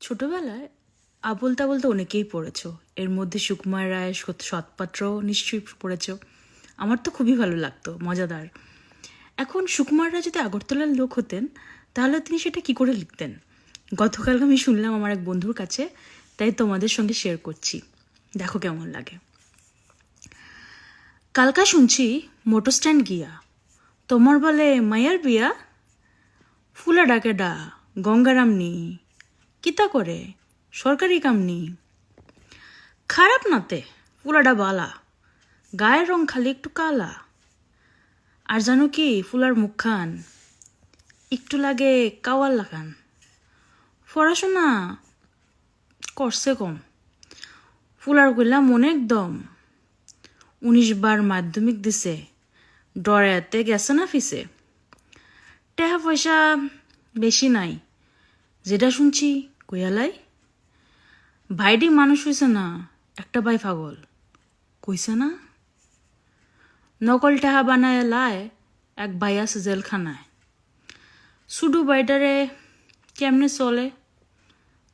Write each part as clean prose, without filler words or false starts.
ছোটবেলায় আবোল তাবোল তো অনেকেই পড়েছ, এর মধ্যে সুকুমার রায়, সৎপাত্র নিশ্চয়ই পড়েছ। আমার তো খুবই ভালো লাগতো, মজাদার। এখন সুকুমার রায় যদি আগরতলার লোক হতেন তাহলে তিনি সেটা কি করে লিখতেন? গতকাল আমি শুনলাম আমার এক বন্ধুর কাছে, তাই তোমাদের সঙ্গে শেয়ার করছি, দেখো কেমন লাগে। কালকা শুনছি মোটর স্ট্যান্ড গিয়া, তোমার বলে মায়ার বিয়া, ফুলা ডাকে ডা গঙ্গারাম নি, কিতা করে সরকারি কাম নি। খারাপ নাতে, ফুলাডা বালা, গায়ের রং খালি একটু কালা। আর জানো কি, ফুলার মুখখান একটু লাগে কাওয়াল লাগান। পড়াশোনা করছে কম, ফুলার কইলাম অনেক দম। 19 বার মাধ্যমিক দিছে, ডরাতে গেছে না ফিসে। টাকা পয়সা বেশি নাই, যেটা শুনছি কইয়ালাই। ভাইডি মানুষ হইছে না, একটা ভাই পাগল, কইছে না। নকল টাকা বানায় লায়, এক ভাই আছে জেলখানায়। শুধু বাইটারে কেমনে চলে,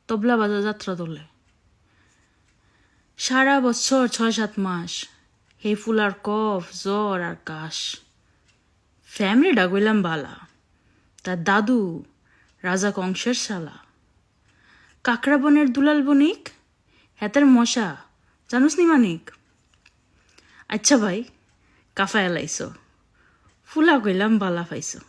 তবলা বাজা যাত্রা তোলে। সারা বছর 6-7 মাস হে ফুলার কফ, জ্বর আর কাশ। ফ্যামিলি ডাকইলাম বালা, তার দাদু রাজা কংসের শালা। কাকড়া বনের দুলাল বণিক, হেতের মশা জানুস নি মানিক। আচ্ছা ভাই, কাফা এলাইছো, ফুলা কইলাম বালা পাইছো।